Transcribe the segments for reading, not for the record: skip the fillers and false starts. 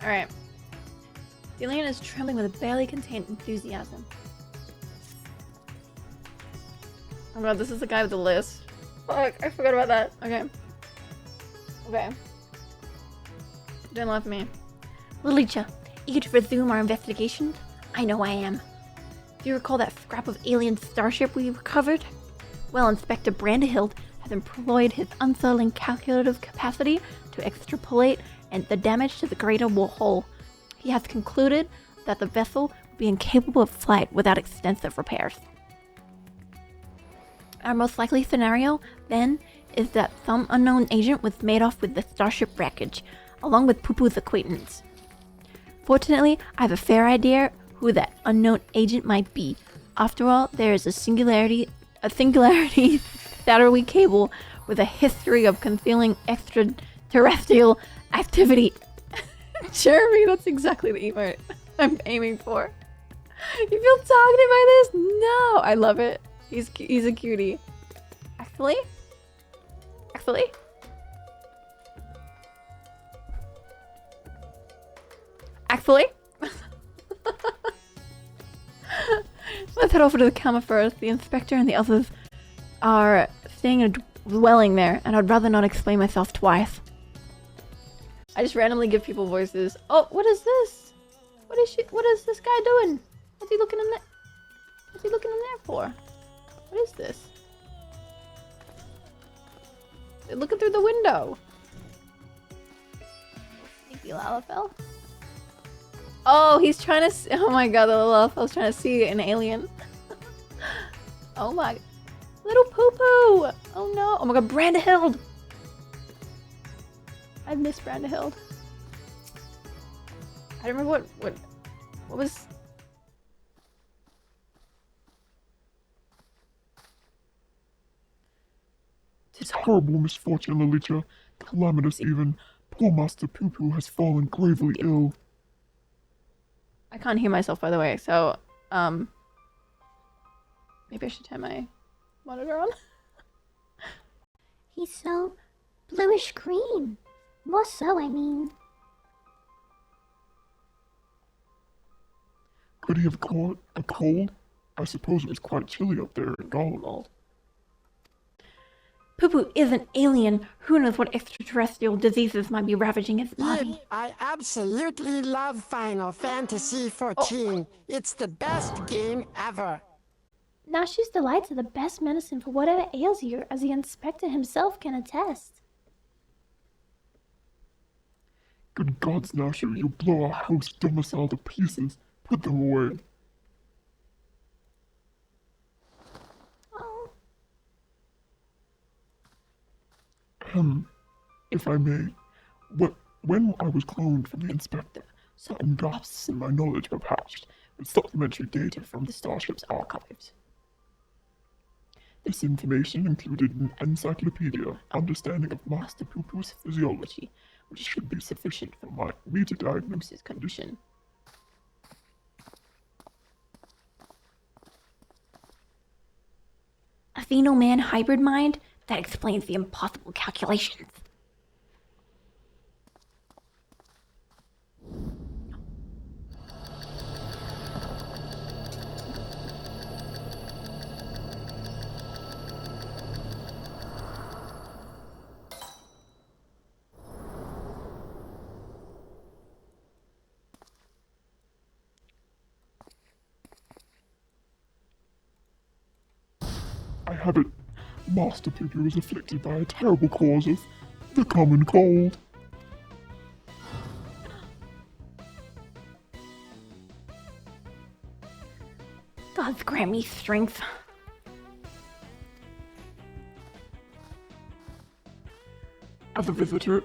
Alright. The alien is trembling with a barely contained enthusiasm. Oh god, this is the guy with the list. Fuck, I forgot about that. Okay. Okay. Don't laugh at me. Lilicha, eager to resume our investigations? I know I am. Do you recall that scrap of alien starship we recovered? Well, Inspector Brandehild has employed his unsettling calculative capacity to extrapolate the damage to the greater hull. He has concluded that the vessel will be incapable of flight without extensive repairs. Our most likely scenario, then, is that some unknown agent was made off with the starship wreckage, along with Poo-Poo's acquaintance. Fortunately, I have a fair idea who that unknown agent might be. After all, there is a singularity satellite cable with a history of concealing extraterrestrial activity. Jeremy, that's exactly the emote I'm aiming for. You feel targeted by this? No, I love it. He's a cutie. Actually? Let's head over to the camera first. The inspector and the others are staying in a dwelling there, and I'd rather not explain myself twice. I just randomly give people voices. Oh, what is this? What is this guy doing? What's he looking in there? What's he looking in there for? What is this? They're looking through the window. Sneaky Lalafell. Oh, he's trying to see. Oh my god, the Lalafell's trying to see an alien. Oh my. Little poo-poo! Oh no. Oh my god, Brandehild! I miss Brandehild. I don't remember what was... It's horrible misfortune, Lilicha. Calamitous even. Poor Master Poo-Poo has fallen gravely ill. I can't hear myself, by the way, so, maybe I should turn my monitor on. He's so bluish green. More so, I mean. Could he have caught a cold? I suppose it was quite chilly up there in Gollum. Poo-Poo is an alien. Who knows what extraterrestrial diseases might be ravaging his body? I absolutely love Final Fantasy XIV. It's the best game ever. Nashu's delights are the best medicine for whatever ails you, as the inspector himself can attest. Good gods, Nashu, you blow our host's domicile to pieces. Put them away. If I may, when I was cloned from the inspector, certain gaps in my knowledge were patched with supplementary data from the Starship's archives. This information included an encyclopedia understanding of Master Poo-Poo's physiology, which should be sufficient for me to diagnose his condition. A Phenoman hybrid mind? That explains the impossible calculations. I have it. Master Poo-Poo was afflicted by a terrible cause of the common cold. Gods grant me strength. As a visitor,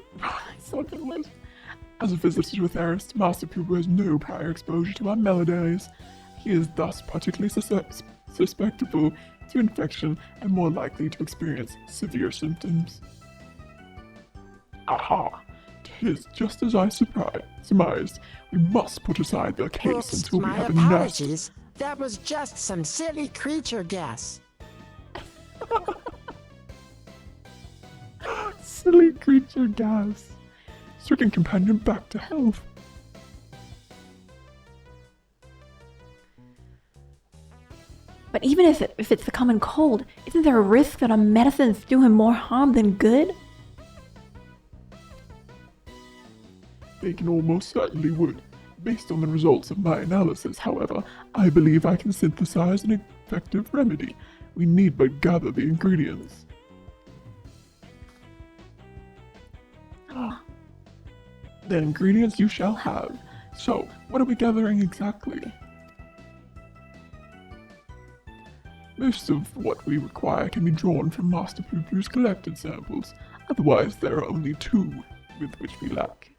As a visitor to Earth, Master Poo-Poo has no prior exposure to our melodies. He is thus particularly susceptible to infection and more likely to experience severe symptoms. Aha! 'Tis just as I surmised. We must put aside the case Oops, until we my have enough. apologies. That was just some silly creature guess. Silly creature gas. Stricken companion back to health. But even if it's the common cold, isn't there a risk that our medicines do him more harm than good? They can almost certainly would. Based on the results of my analysis, however, I believe I can synthesize an effective remedy. We need but gather the ingredients. The ingredients you shall have. So, what are we gathering exactly? Most of what we require can be drawn from Master Poo-Poo's collected samples. Otherwise, there are only two with which we lack.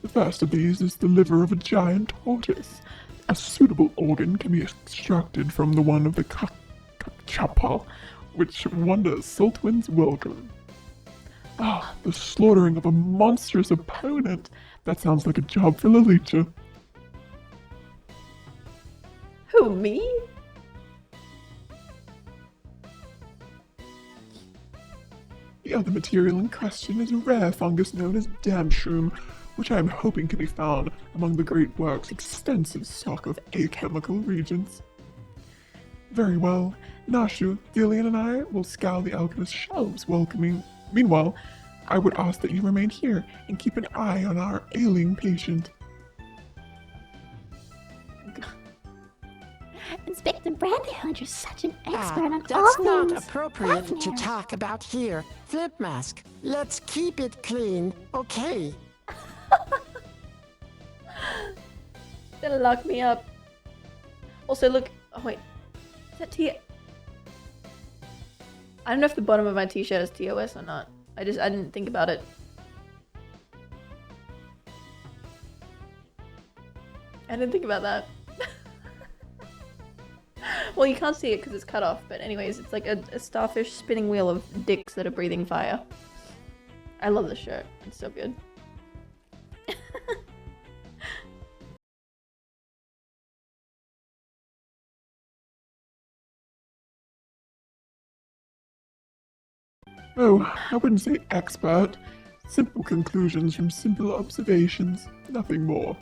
The first of these is the liver of a giant tortoise. A suitable organ can be extracted from the one of the Kakchapal, which wonders Sultan's welcome. Ah, the slaughtering of a monstrous opponent. That sounds like a job for Lalicha. Who, me? The other material in question is a rare fungus known as damshroom, which I am hoping can be found among the Great Work's extensive stock of achemical reagents. Very well. Nashu, Dillian, and I will scour the alchemist's shelves welcoming. Meanwhile, I would ask that you remain here and keep an eye on our ailing patient. Inspector Brandyhunter is such an expert on all That's things. not appropriate to Fafnir. talk about here. Flip Mask, let's keep it clean, okay? Gonna lock me up. Also, look. Oh wait, is that T? I don't know if the bottom of my t-shirt is TOS or not. I didn't think about it. I didn't think about that. Well, you can't see it because it's cut off. But anyways, it's like a starfish spinning wheel of dicks that are breathing fire. I love this shirt. It's so good. Oh, I wouldn't say expert. Simple conclusions from simple observations, nothing more.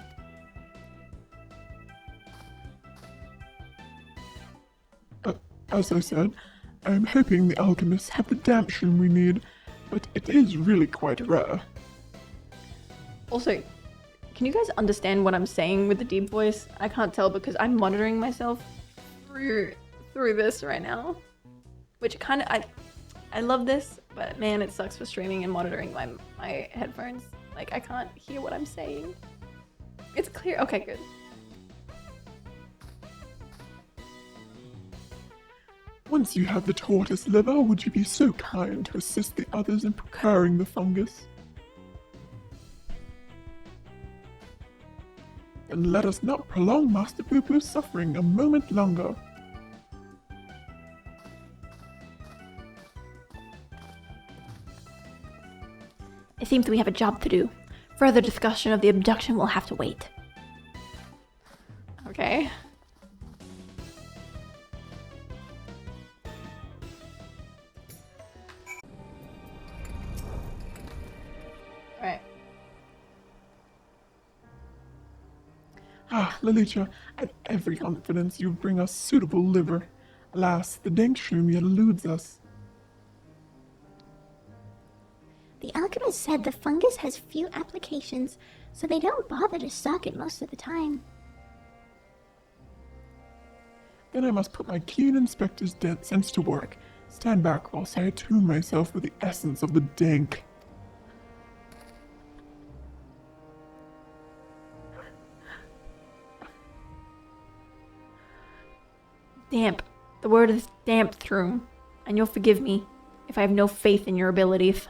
As I said, I am hoping the alchemists have the damshroom we need, but it is really quite rare. Also, can you guys understand what I'm saying with the deep voice? I can't tell because I'm monitoring myself through this right now. Which kind of, I love this, but man, it sucks for streaming and monitoring my headphones. Like, I can't hear what I'm saying. It's clear. Okay, good. Once you have the tortoise liver, would you be so kind to assist the others in procuring the fungus? And let us not prolong Master Poo-Poo's suffering a moment longer. It seems we have a job to do. Further discussion of the abduction will have to wait. Okay. Alright. Ah, Lalicha, I had every confidence you'd bring us suitable liver. Alas, the damshroom yet eludes us. The alchemist said the fungus has few applications, so they don't bother to stock it most of the time. Then I must put my keen inspector's dead sense to work. Stand back whilst I attune myself with the essence of the dank. Damp. The word is damp through, and you'll forgive me if I have no faith in your abilities.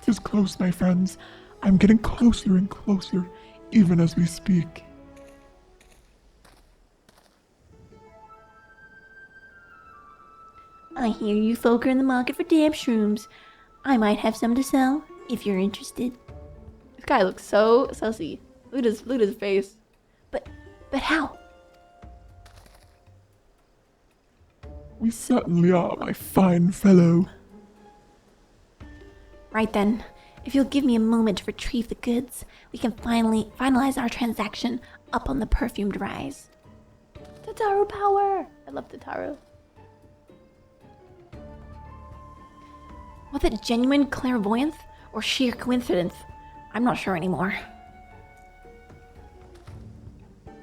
'Tis close, my friends. I'm getting closer and closer, even as we speak. I hear you folk are in the market for damp shrooms. I might have some to sell, if you're interested. This guy looks so sussy. Look at his face. But how? We certainly are, my fine fellow. Right then. If you'll give me a moment to retrieve the goods, we can finally finalize our transaction up on the perfumed rise. Tataru power! I love Tataru. Was it genuine clairvoyance or sheer coincidence? I'm not sure anymore.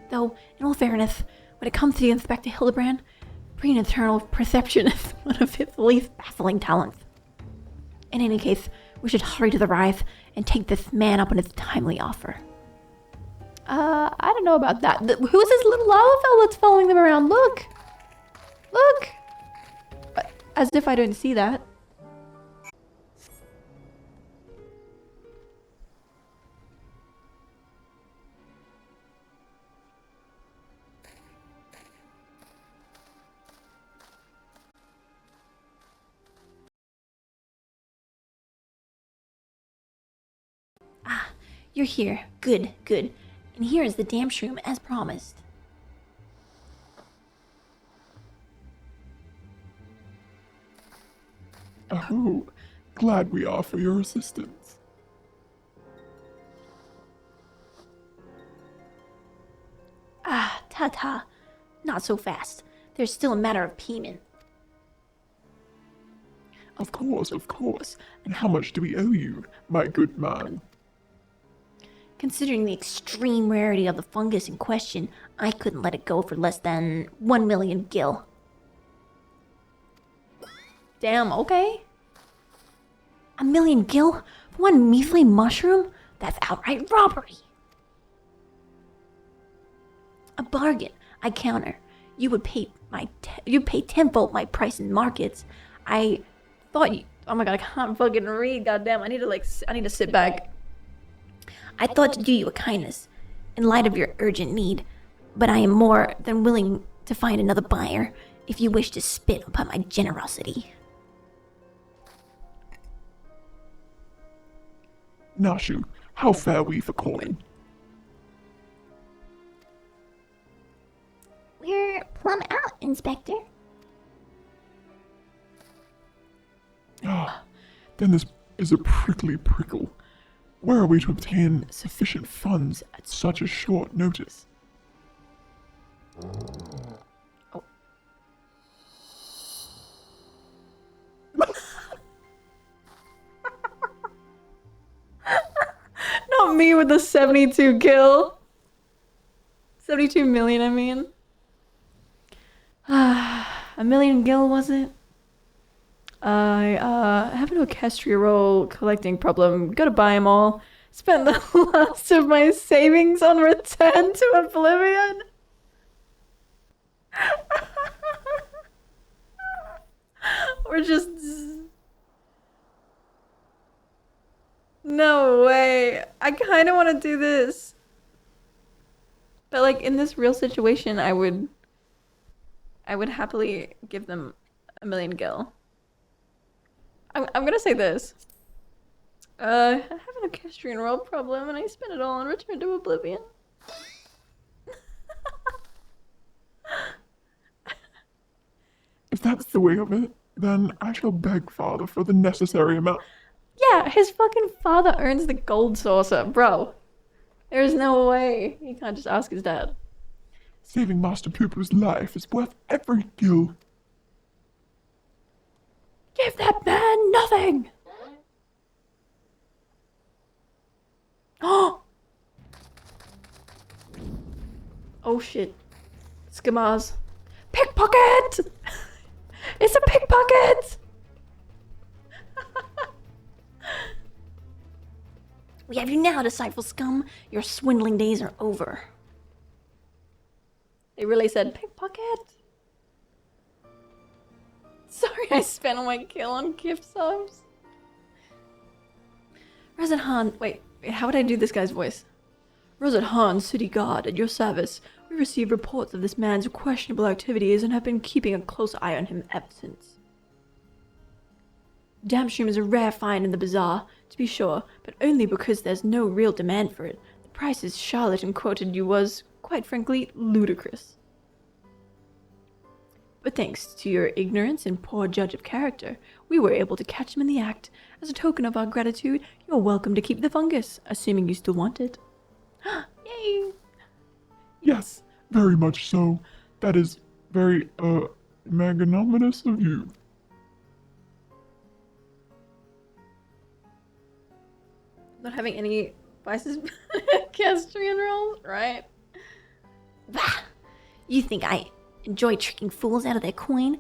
Though, in all fairness, when it comes to the Inspector Hildibrand, pre-internal perception is one of his least baffling talents. In any case, we should hurry to the rise and take this man up on his timely offer. I don't know about that. Who is this little lava fella that's following them around? Look! Look! As if I didn't see that. You're here. Good, good. And here is the damn shroom as promised. Oh, glad we offer your assistance. Ta-ta. Not so fast. There's still a matter of payment. Of course, of course. And how much do we owe you, my good man? Considering the extreme rarity of the fungus in question, I couldn't let it go for less than 1 million gil. Damn, okay. 1 million gil for one measly mushroom? That's outright robbery. A bargain, I counter. You would pay tenfold my price in markets. I thought you... Oh my god, I can't fucking read, goddamn. I need to sit back. I thought to do you a kindness, in light of your urgent need, but I am more than willing to find another buyer if you wish to spit upon my generosity. Nashu, how fare we for calling? We're plumb out, Inspector. Ah, then this is a prickly prickle. Where are we to obtain sufficient funds at such a short notice? Oh. Not me with the 72 kill. 72 million, I mean. 1 million gil, was it? I have an orchestra roll collecting problem. Gotta buy them all. Spent the last of my savings on Return to Oblivion. We're just... No way. I kind of want to do this. But like in this real situation, I would happily give them 1 million gil. I'm gonna say this. I have an equestrian roll problem and I spent it all on Return to Oblivion. If that's the way of it, then I shall beg father for the necessary amount. Yeah, his fucking father earns the gold saucer, bro. There's no way. He can't just ask his dad. Saving Master Pooper's life is worth every gil. Give that man nothing! Oh! Oh shit. Skamars. Pickpocket! It's a pickpocket! We have you now, disciple scum. Your swindling days are over. They really said pickpocket? Sorry, I spent all my kill on gift subs. Razat Han, wait, how would I do this guy's voice? Razat Han, city guard, at your service. We received reports of this man's questionable activities and have been keeping a close eye on him ever since. Damshroom is a rare find in the bazaar, to be sure, but only because there's no real demand for it. The prices Charlatan quoted you was, quite frankly, ludicrous. But thanks to your ignorance and poor judge of character, we were able to catch him in the act. As a token of our gratitude, you're welcome to keep the fungus, assuming you still want it. Yay! Yes, very much so. That is very, magnanimous of you. Not having any vices castrian rolls, right? Bah! You think I enjoy tricking fools out of their coin?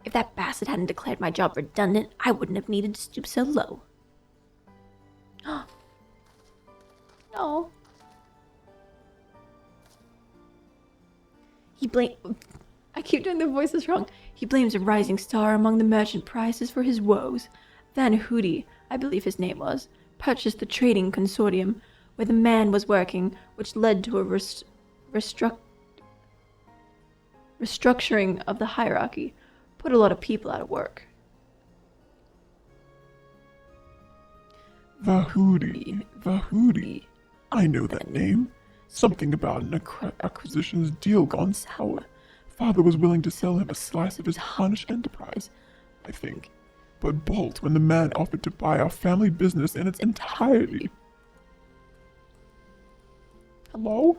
If that bastard hadn't declared my job redundant, I wouldn't have needed to stoop so low. No. I keep doing the voices wrong. He blames a rising star among the merchant prizes for his woes. Van Hootie, I believe his name was, purchased the trading consortium where the man was working, which led to a restructuring of the hierarchy. Put a lot of people out of work. Vahudi. I know that name. Something about an acquisitions deal gone sour. Father was willing to sell him a slice of his Harnish enterprise, I think, but balked when the man offered to buy our family business in its entirety. Hello?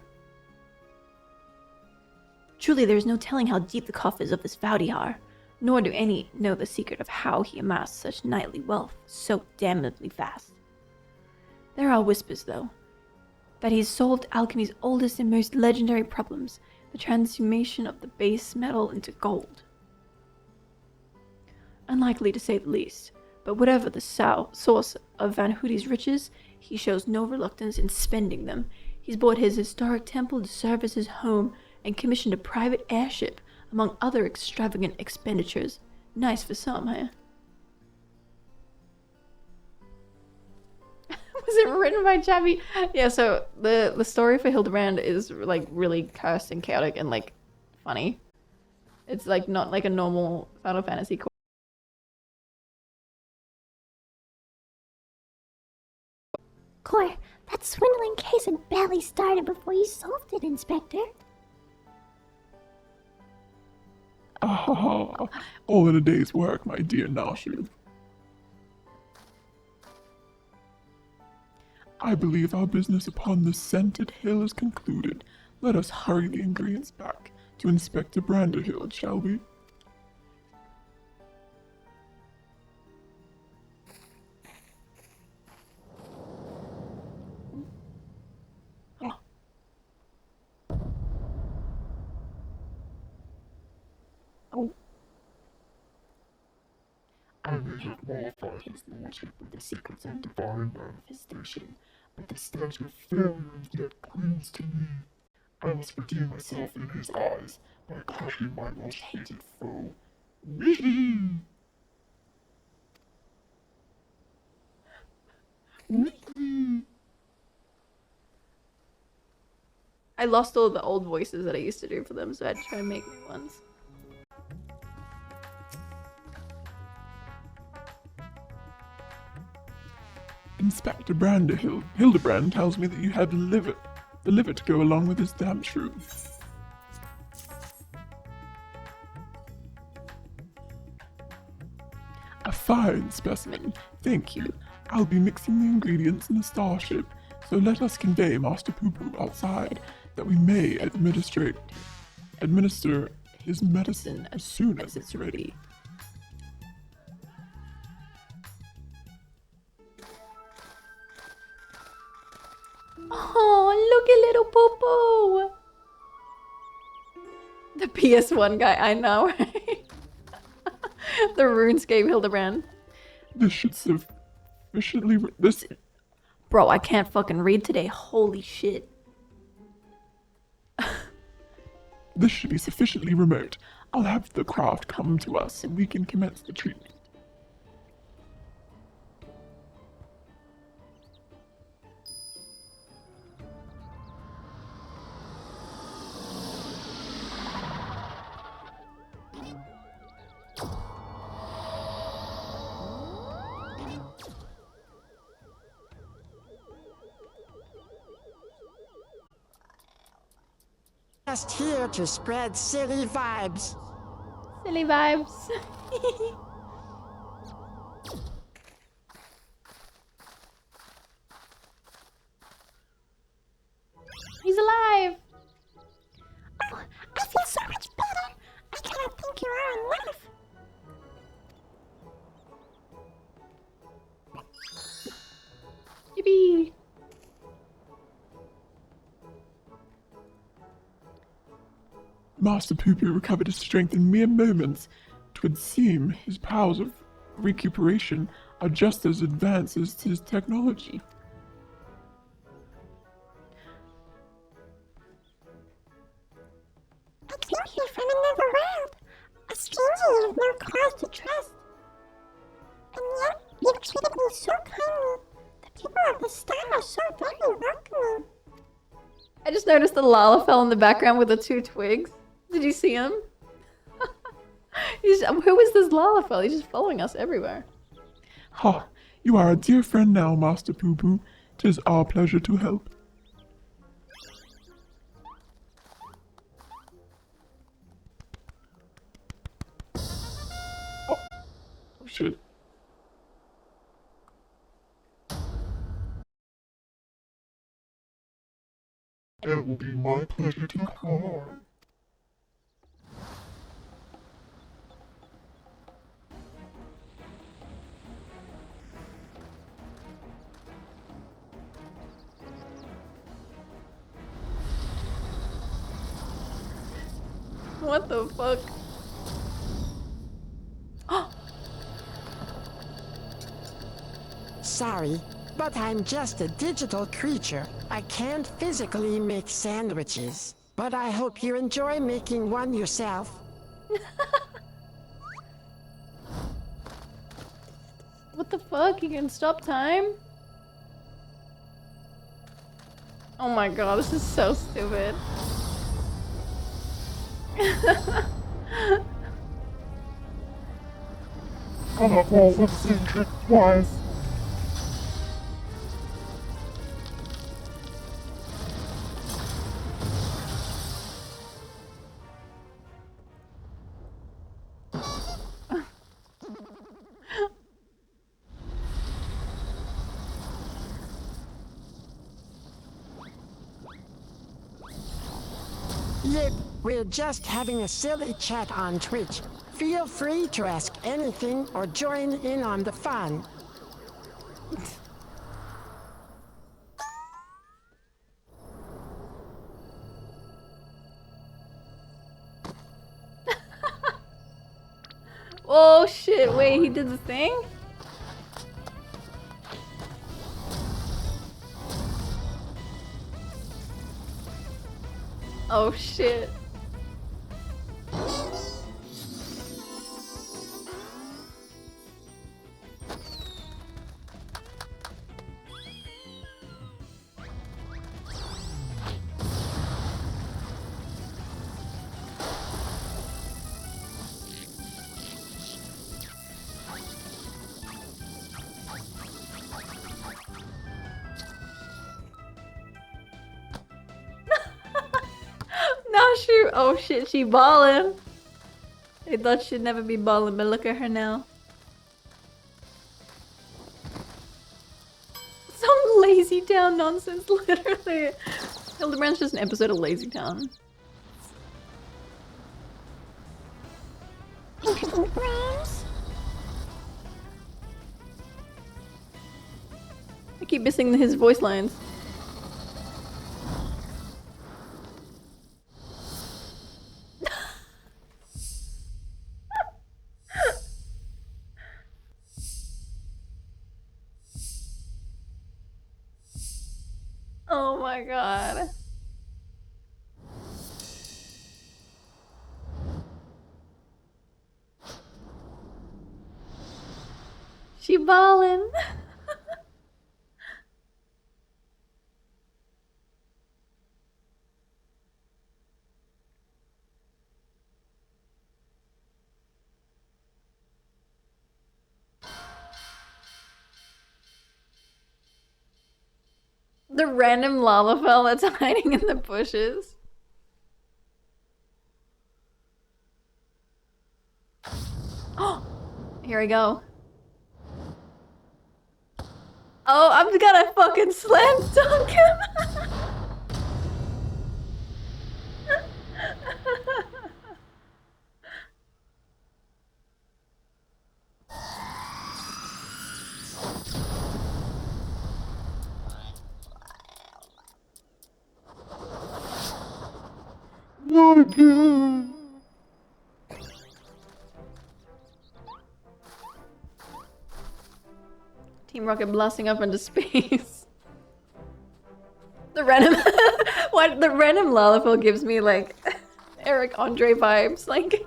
Truly, there is no telling how deep the coffers of this Vaudi are, nor do any know the secret of how he amassed such knightly wealth so damnably fast. There are whispers, though, that he's solved alchemy's oldest and most legendary problems, the transformation of the base metal into gold. Unlikely to say the least, but whatever the source of Van Hootie's riches, he shows no reluctance in spending them. He's bought his historic temple to serve as his home and commissioned a private airship, among other extravagant expenditures. Nice for some, huh? Was it written by Chappie? Yeah, so the story for Hildibrand is like really cursed and chaotic and like funny. It's like not like a normal Final Fantasy core. Core, that swindling case had barely started before you solved it, Inspector. Ah, all in a day's work, my dear Nashu. I believe our business upon this scented hill is concluded. Let us hurry the ingredients back to Inspector Branderhill, shall we? I may have qualified his lordship with the secrets of divine manifestation, but the stench of failure yet clings to me. I must redeem myself in his eyes by crushing my most hated foe. Wee! I lost all the old voices that I used to do for them, so I had to try and make new ones. Inspector Hildibrand tells me that you have the liver to go along with this damn shrew. A fine specimen, thank you. I'll be mixing the ingredients in the starship, so let us convey Master Poo Poo outside, that we may administer his medicine as soon as it's ready. Oh, look at little Poo Poo! The PS1 guy, I know, right? The RuneScape Hildibrand. This should sufficiently... Bro, I can't fucking read today. Holy shit. This should be sufficiently remote. I'll have the craft come to us and we can commence the treatment. Just here to spread silly vibes. Silly vibes. He's alive. Oh, I feel so much better. I cannot think you are alive. Yippee. Master Poopoo recovered his strength in mere moments. 'Twould seem his powers of recuperation are just as advanced as his technology. I came here from another world. A stranger you have no cause to trust. And yet, you've treated me so kindly. The people of the star are so very welcoming. I just noticed the Lalafell in the background with the 2 twigs. Did you see him? Who is this Lalafell? He's just following us everywhere. Ha! You are a dear friend now, Master Poopoo. 'Tis our pleasure to help. Oh, shit. It will be my pleasure to come on. What the fuck? Sorry, but I'm just a digital creature. I can't physically make sandwiches. But I hope you enjoy making one yourself. What the fuck? You can stop time? Oh my god, this is so stupid. Come up all for the same trick twice. Yep, we're just having a silly chat on Twitch. Feel free to ask anything or join in on the fun. Oh shit, wait, he did the thing? Oh shit. Oh shit, she ballin'. I thought she'd never be ballin', but look at her now. Some Lazy Town nonsense, literally. Hildibrand's just an episode of Lazy Town. Hildibrand? I keep missing his voice lines. Oh my god. She ballin'. The random Lalafell that's hiding in the bushes. Here we go. Oh, I'm gonna fucking slam dunk him! Team Rocket blasting up into space. The random what the random Lalafell gives me like Eric Andre vibes, like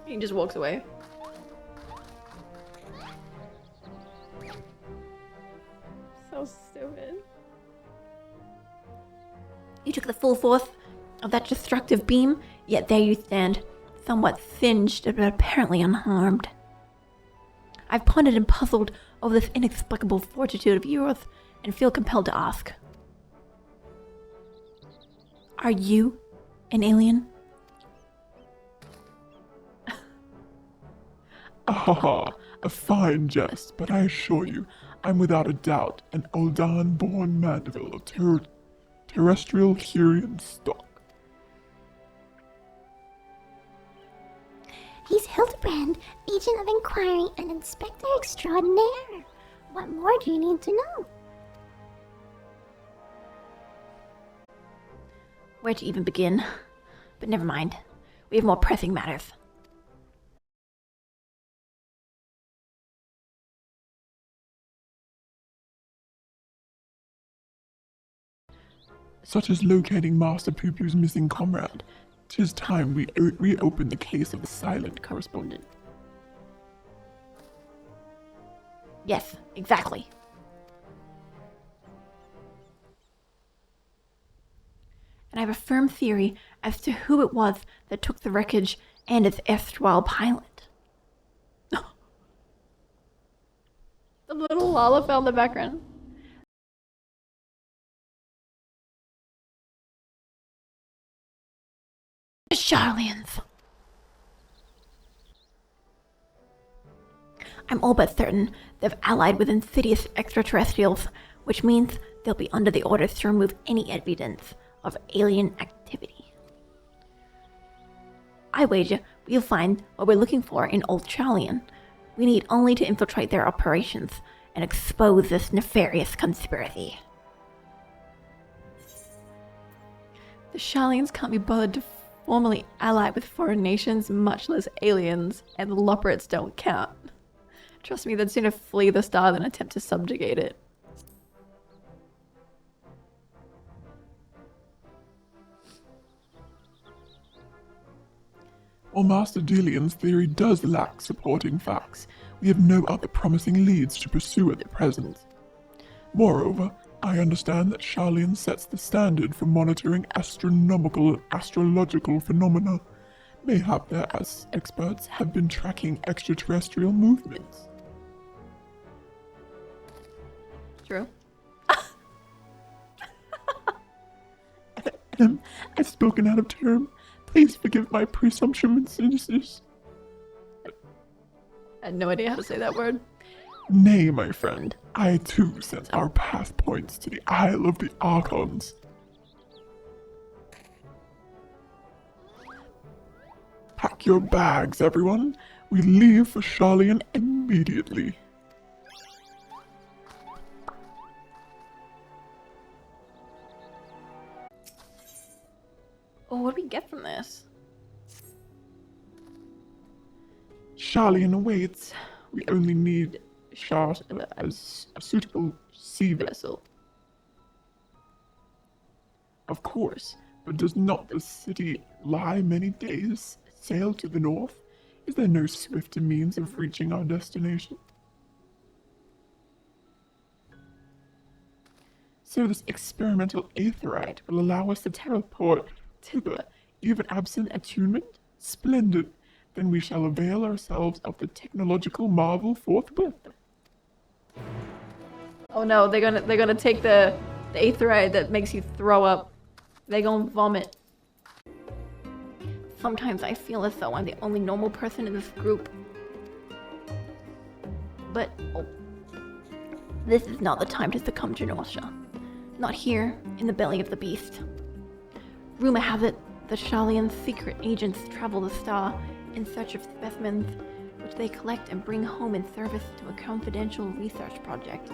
he just walks away. So stupid. You took the full force of that destructive beam, yet there you stand, somewhat singed but apparently unharmed. I've pondered and puzzled over this inexplicable fortitude of yours and feel compelled to ask. Are you an alien? Ah, a fine jest, but I assure you, I'm without a doubt an Uldan-born Mandeville of terrestrial Curian stock. He's Hildibrand, Agent of Inquiry and Inspector Extraordinaire. What more do you need to know? Where to even begin? But never mind. We have more pressing matters. Such as locating Master Poo-Poo's missing comrade. 'Tis time we reopen the case of the silent correspondent. Yes, exactly. And I have a firm theory as to who it was that took the wreckage and its erstwhile pilot. The little Lalafell in the background. The Charlians. I'm all but certain they've allied with insidious extraterrestrials, which means they'll be under the orders to remove any evidence of alien activity. I wager we'll find what we're looking for in Old Charlian. We need only to infiltrate their operations and expose this nefarious conspiracy. The Charlians can't be bothered to formally ally with foreign nations, much less aliens, and the Loporrits don't count. Trust me, they'd sooner flee the star than attempt to subjugate it. While Master Delian's theory does lack supporting facts, we have no other promising leads to pursue at the present. Moreover, I understand that Charlian sets the standard for monitoring astronomical and astrological phenomena. Mayhap their experts have been tracking extraterrestrial movements. True. I've spoken out of term. Please forgive my presumptuousness. I had no idea how to say that word. Nay, my friend, I too sense our path points to the Isle of the Archons. Pack your bags, everyone. We leave for Charlian immediately. Oh, what do we get from this? Charlian awaits. We only need as a suitable sea vessel. Of course, but does not the city lie many days sail to the north? Is there no swifter means of reaching our destination? So this experimental aetherite will allow us to teleport thither, even absent attunement? Splendid. Then we shall avail ourselves of the technological marvel forthwith. Oh no, they're gonna take the aetherite that makes you throw up They gon' vomit. Sometimes I feel as though I'm the only normal person in this group. But this is not the time to succumb to nausea. Not here, in the belly of the beast. Rumor has it the Shalian secret agents travel the star in search of specimens which they collect and bring home in service to a confidential research project.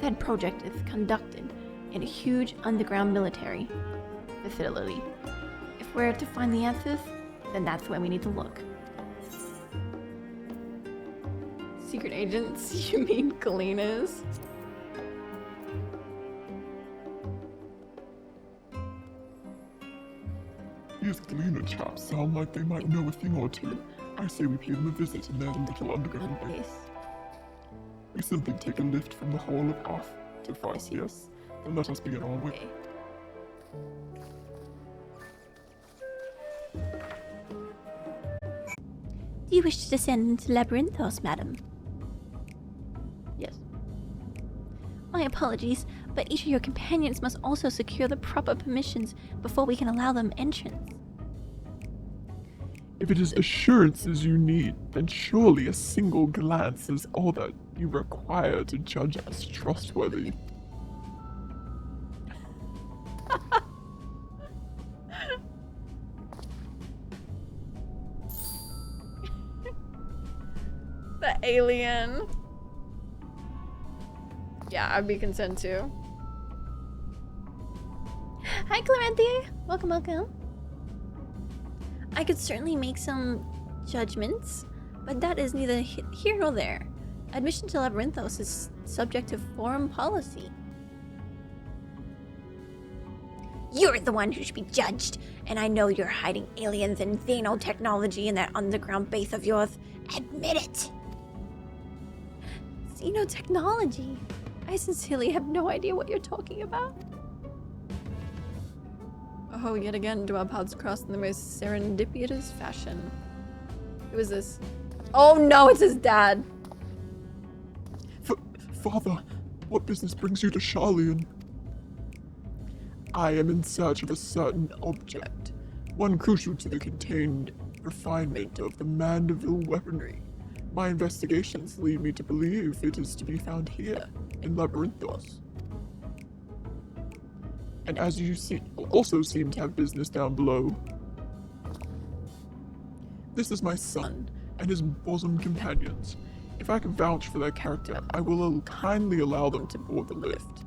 Said project is conducted in a huge underground military facility. If we're to find the answers, then that's where we need to look. Secret agents? You mean cleaners? These Galena chaps sound like they might know a thing or two. I say we pay them a visit in their little underground base. We simply take a lift from the Hall of Off to Ffxiv, then let us begin our way. Do you wish to descend into Labyrinthos, madam? Yes. My apologies, but each of your companions must also secure the proper permissions before we can allow them entrance. If it is assurances you need, then surely a single glance is all that you require to judge us trustworthy. The alien. Yeah, I'd be content too. Hi, Clarentia. Welcome, welcome. I could certainly make some judgments, but that is neither here nor there. Admission to Labyrinthos is subject to foreign policy. You're the one who should be judged, and I know you're hiding aliens and xenotechnology in that underground base of yours. Admit it! Xenotechnology? I sincerely have no idea what you're talking about. Oh, yet again do our paths cross in the most serendipitous fashion. Who is this? Oh no, it's his dad! Father, what business brings you to Shalian? I am in search of a certain object, one crucial to the contained refinement of the Mandeville weaponry. My investigations lead me to believe it is to be found here, in Labyrinthos. And as you also seem to have business down below. This is my son and his bosom companions. If I can vouch for their character, I will kindly allow them to board the lift.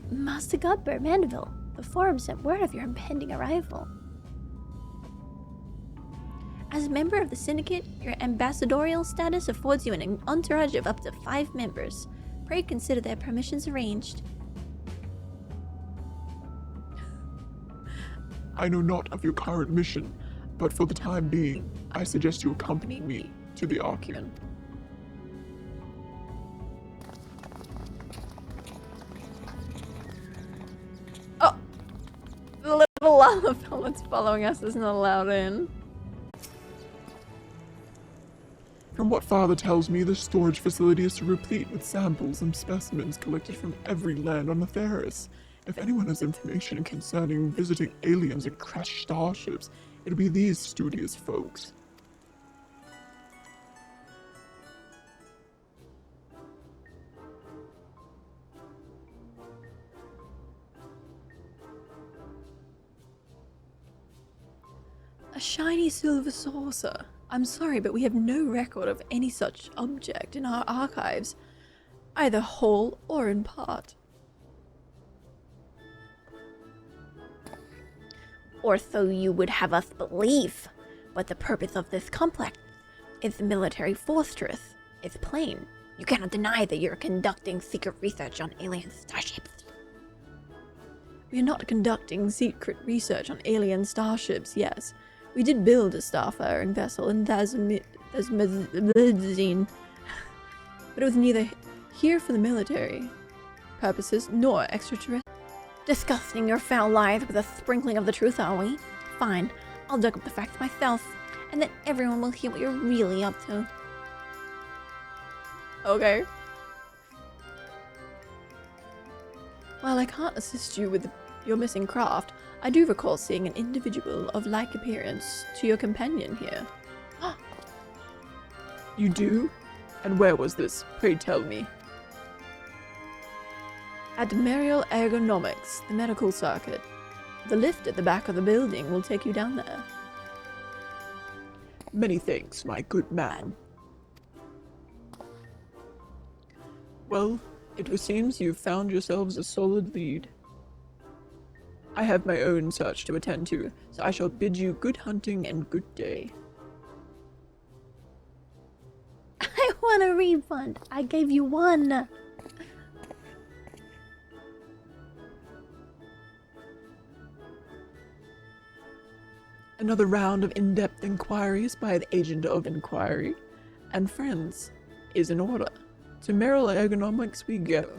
Master Godber, Mandeville, the Forum sent word of your impending arrival. As a member of the Syndicate, your ambassadorial status affords you an entourage of up to 5 members. Pray consider their permissions arranged. I know not of your current mission, but for the time being, I suggest you accompany me to the Archean. Oh! The little Lalafell that's following us isn't allowed in. From what Father tells me, this storage facility is replete with samples and specimens collected from every land on the Theris. If anyone has information concerning visiting aliens and crashed starships, it'll be these studious folks. A shiny silver saucer. I'm sorry, but we have no record of any such object in our archives, either whole or in part. Or so you would have us believe. But the purpose of this complex is the military fortress. It's plain. You cannot deny that you're conducting secret research on alien starships. We are not conducting secret research on alien starships, yes. We did build a starfaring vessel in Thasmazine, but it was neither here for the military purposes nor extraterrestrial. Disgusting your foul lies with a sprinkling of the truth, are we? Fine, I'll dug up the facts myself, and then everyone will hear what you're really up to. Okay. While I can't assist you with your missing craft, I do recall seeing an individual of like appearance to your companion here. You do? And where was this? Pray tell me. At Mariel Ergonomics, the medical circuit. The lift at the back of the building will take you down there. Many thanks, my good man. Well, it seems you've found yourselves a solid lead. I have my own search to attend to, so I shall bid you good hunting and good day. I want a refund. I gave you one. Another round of in-depth inquiries by the agent of inquiry and friends is in order. To Mariel Ergonomics we go.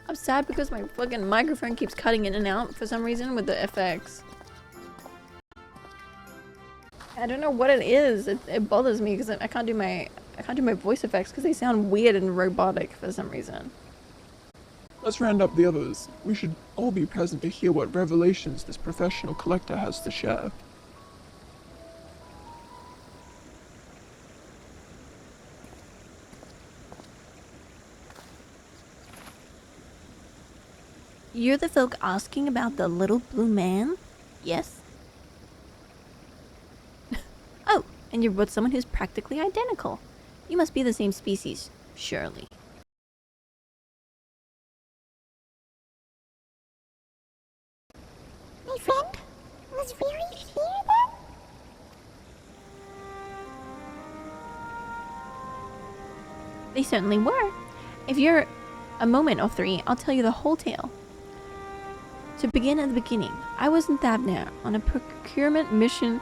I'm sad because my fucking microphone keeps cutting in and out for some reason with the FX. I don't know what it is. It bothers me because I can't do my voice effects because they sound weird and robotic for some reason. Let's round up the others. We should all be present to hear what revelations this professional collector has to share. You're the folk asking about the little blue man? Yes? Oh, and you're with someone who's practically identical. You must be the same species, surely. My friend was very clear then? They certainly were. If you're a moment or three, I'll tell you the whole tale. To begin at the beginning, I was in Thavnair on a procurement mission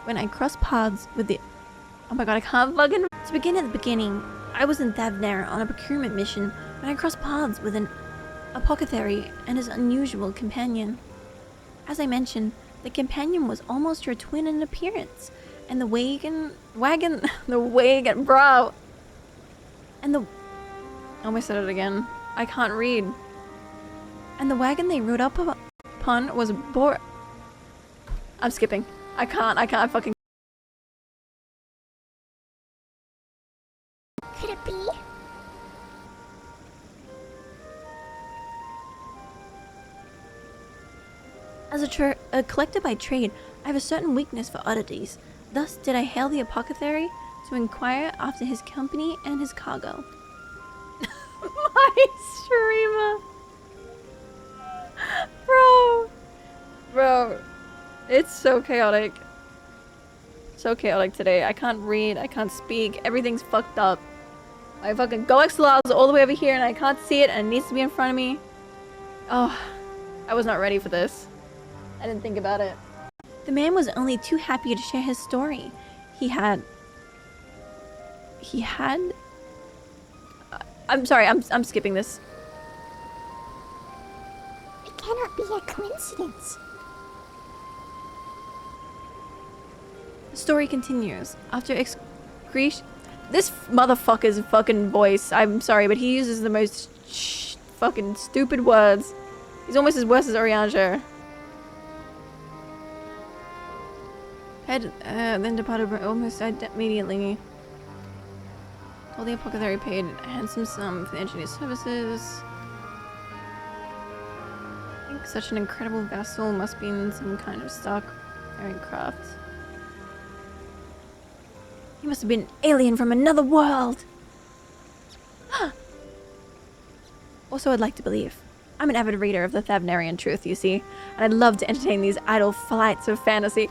when I crossed paths with the... Oh my god, I can't fucking... To begin at the beginning, I was in Thavnair on a procurement mission when I crossed paths with an apothecary and his unusual companion. As I mentioned, the companion was almost your twin in appearance, and the wagon, bro! And the... I almost said it again. I can't read. And the wagon they rode up upon was I'm skipping. I can't fucking... Could it be? As a collector by trade, I have a certain weakness for oddities. Thus did I hail the apothecary to inquire after his company and his cargo. My streamer! Bro, it's so chaotic. So chaotic today. I can't read, I can't speak, everything's fucked up. My fucking GoXLR is all the way over here and I can't see it and it needs to be in front of me. Oh, I was not ready for this. I didn't think about it. The man was only too happy to share his story. He had... I'm sorry, I'm skipping this. It cannot be a coincidence. The story continues. After excretion... This motherfucker's fucking voice, I'm sorry, but he uses the most fucking stupid words. He's almost as worse as Oriange. Then departed almost immediately. While the apothecary paid a handsome sum for the engineer's services. I think such an incredible vessel must be in some kind of stock aircraft. He must have been an alien from another world. Also, I'd like to believe. I'm an avid reader of the Thavnarian truth, you see, and I'd love to entertain these idle flights of fantasy.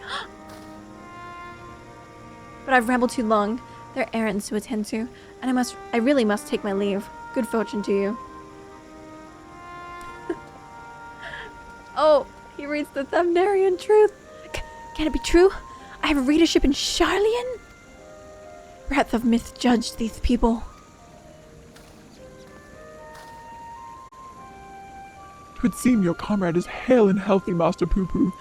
But I've rambled too long. There are errands to attend to, and I really must take my leave. Good fortune to you. Oh, he reads the Thavnarian truth. Can it be true? I have a readership in Sharlayan? Breadth of myth judged these people. Twould seem your comrade is hale and healthy, Master Poo-Poo,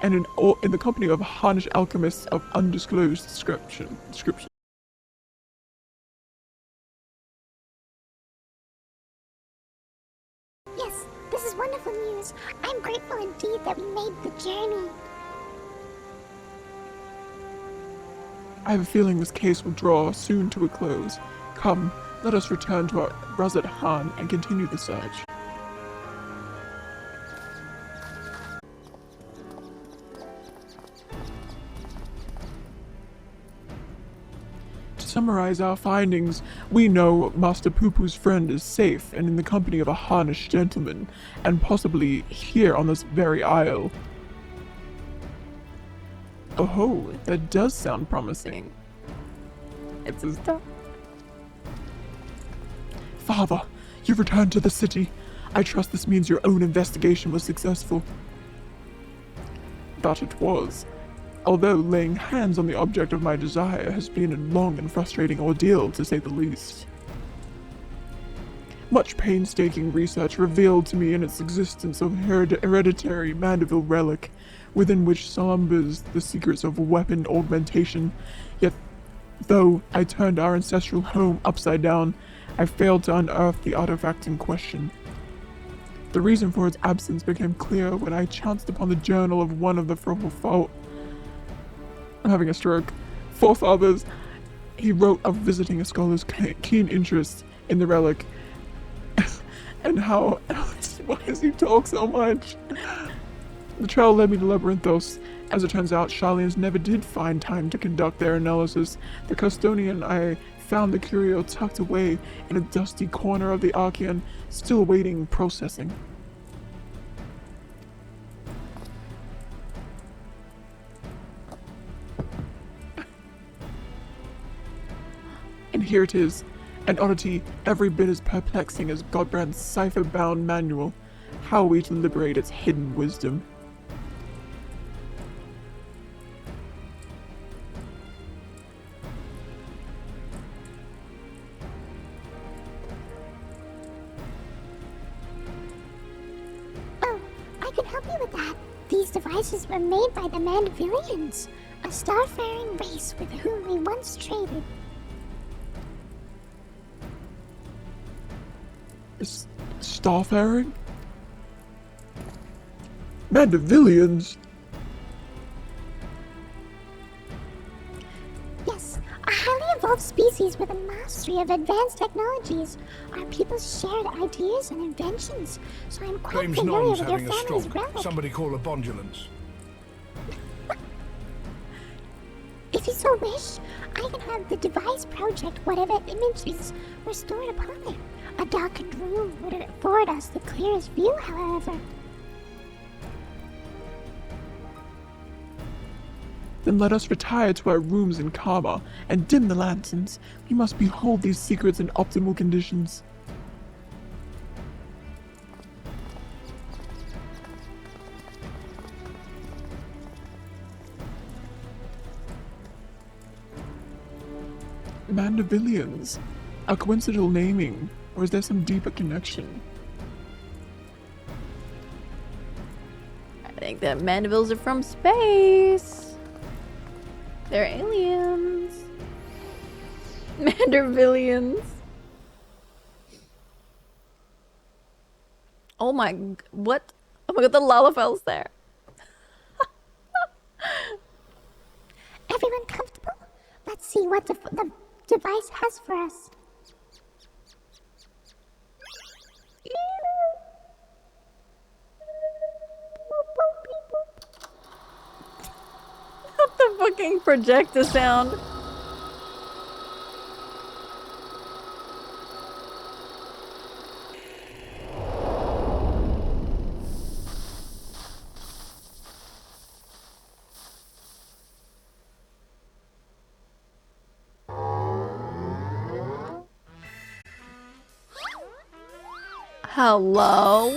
and in the company of Harnish alchemists of undisclosed description. This is wonderful news. I'm grateful indeed that we made the journey. I have a feeling this case will draw soon to a close. Come, let us return to our Razat Han and continue the search. To summarize our findings, we know Master Poo-Poo's friend is safe and in the company of a harnish gentleman, and possibly here on this very isle. Oh, that does sound promising. It's a start. Father, you've returned to the city. I trust this means your own investigation was successful. That it was. Although laying hands on the object of my desire has been a long and frustrating ordeal, to say the least. Much painstaking research revealed to me in its existence of hereditary Mandeville relic, within which slumbers the secrets of weapon augmentation. Yet, though I turned our ancestral home upside down, I failed to unearth the artifact in question. The reason for its absence became clear when I chanced upon the journal of one of the I'm having a stroke. Forefathers. He wrote of visiting a scholar's keen interest in the relic, and how. Why does he talk so much? The trail led me to Labyrinthos. As it turns out, Charlians never did find time to conduct their analysis. The custodian I found the curio tucked away in a dusty corner of the Archean, still awaiting processing. And here it is, an oddity every bit as perplexing as Godbrand's cipher-bound manual. How are we to liberate its hidden wisdom? Oh, I can help you with that. These devices were made by the Mandevillians, a starfaring race with whom we once traded. Starfaring? Mandevillians? Yes, a highly evolved species with a mastery of advanced technologies. Our people shared ideas and inventions, so I'm quite Claims familiar Nom's with your having a family's stroke. relic. Somebody call a bondulance. If you so wish, I can have the device project whatever images were stored upon it. A darkened room would afford us the clearest view, however. Then let us retire to our rooms in Karma and dim the lanterns. We must behold these secrets in optimal conditions. Mandevillians. A coincidental naming, or is there some deeper connection? I think that Mandevilles are from space. They're aliens. Mandervillians. Oh my, what? Oh my god, the Lalafell's there. Everyone comfortable? Let's see what the device has for us. What the fucking projector sound? Hello?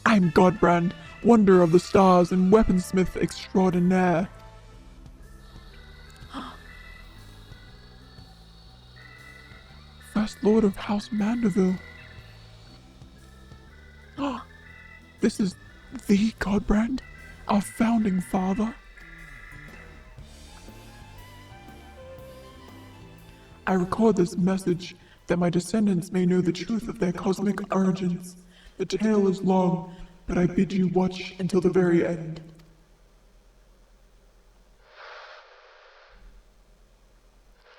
I'm Godbrand, wonder of the stars and weaponsmith extraordinaire. First Lord of House Mandeville. This is the Godbrand, our founding father. I record this message that my descendants may know the truth of their cosmic origins. The tale is long, but I bid you watch until the very end.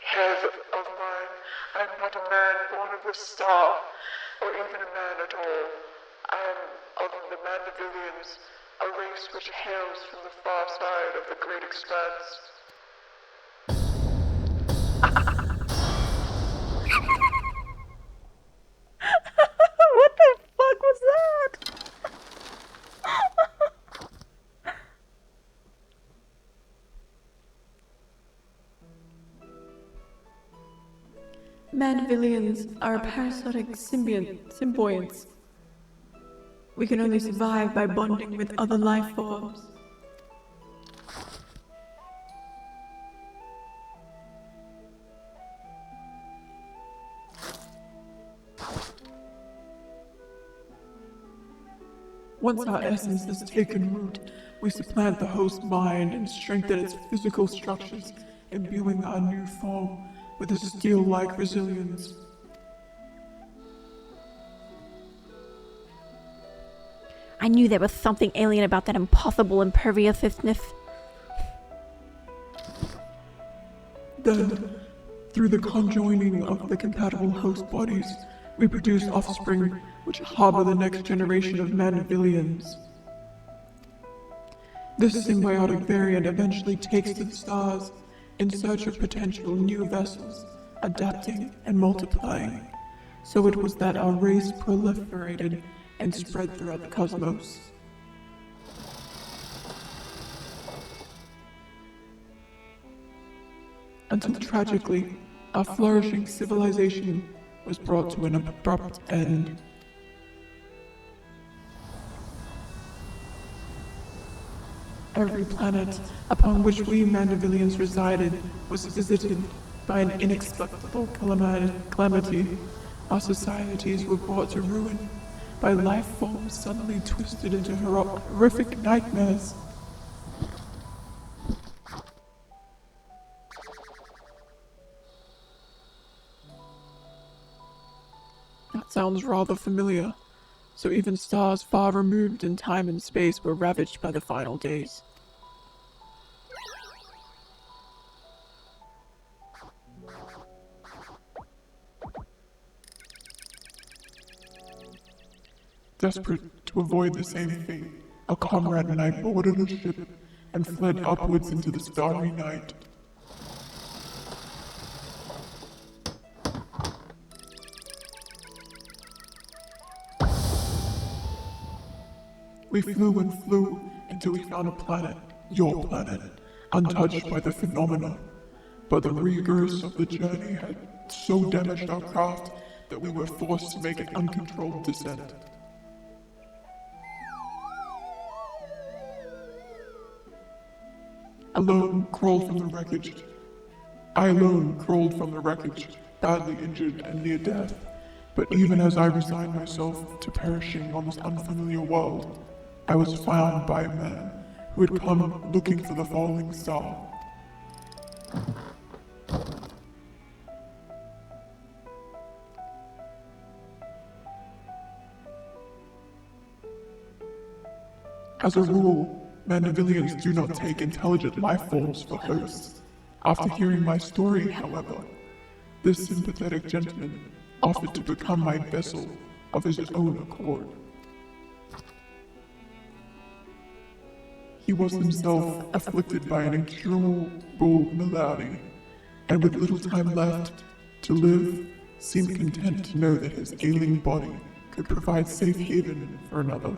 Head of mine, I am not a man born of the star, or even a man at all. I am of the Mandivillians, a race which hails from the far side of the great expanse. What the fuck was that? Mandivillians are parasitic symbionts. We can only survive by bonding with other life forms. Once our essence has taken root, we supplant the host mind and strengthen its physical structures, imbuing our new form with a steel-like resilience. I knew there was something alien about that impossible imperviousness. Then, through the conjoining of the compatible host bodies, we produce offspring which harbor the next generation of Mandivillians. This symbiotic variant eventually takes to the stars in search of potential new vessels, adapting and multiplying. So it was that our race proliferated and spread throughout the cosmos. Until tragically, our flourishing civilization was brought to an abrupt end. Every planet upon which we Mandivillians resided was visited by an inexplicable calamity. Our societies were brought to ruin by life forms suddenly twisted into horrific nightmares. That sounds rather familiar. So even stars far removed in time and space were ravaged by the final days. Desperate to avoid the same fate, a comrade and I boarded a ship and fled upwards into the starry night. We flew and flew until we found a planet, your planet, untouched by the phenomena. But the rigors of the journey had so damaged our craft that we were forced to make an uncontrolled descent. I alone crawled from the wreckage, badly injured and near death. But even as I resigned myself to perishing on this unfamiliar world, I was found by a man who had come looking for the falling star. As a rule, Mandivillians do not take intelligent life forms for hosts. After hearing my story, however, this sympathetic gentleman offered to become my vessel of his own accord. He was himself afflicted by an incurable malady, and with little time left to live, seemed content to know that his ailing body could provide safe haven for another.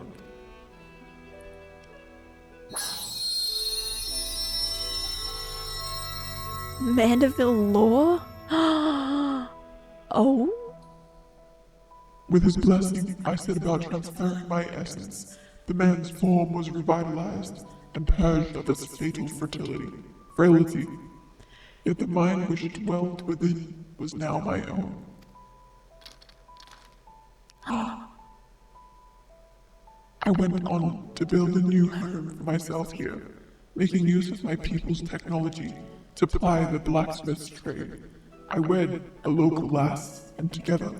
Mandeville lore? Oh? With his blessing, I set about transferring my essence. The man's form was revitalized and purged of its fatal frailty. Yet the mind which dwelled within was now my own. I went on to build a new home for myself here, making use of my people's technology to ply the blacksmith's trade. I wed a local lass, and together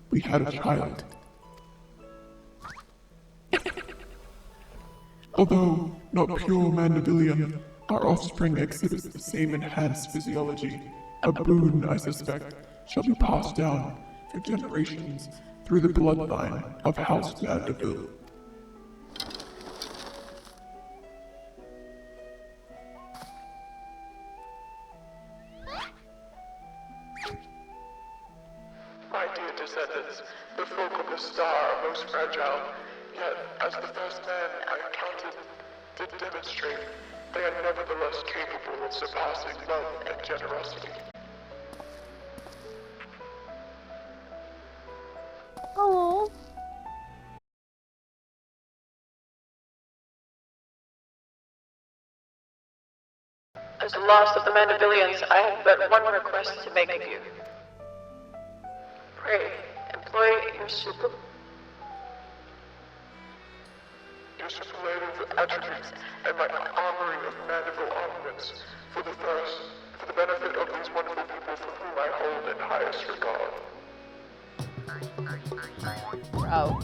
we had a child. Although not pure Mandivillian, our offspring exhibits the same enhanced physiology. A boon, I suspect, shall be passed down for generations through the bloodline of House Mandeville. My dear descendants, the folk of the star are most fragile, yet, as the first man I encountered did demonstrate, they are nevertheless capable of surpassing love and generosity. Oh. As the last of the Mandivillians, I have but one request to make of you. Pray, employ your superlative attributes and my armory of Mandeville ornaments for the benefit of these wonderful people for whom I hold in highest regard. Bro.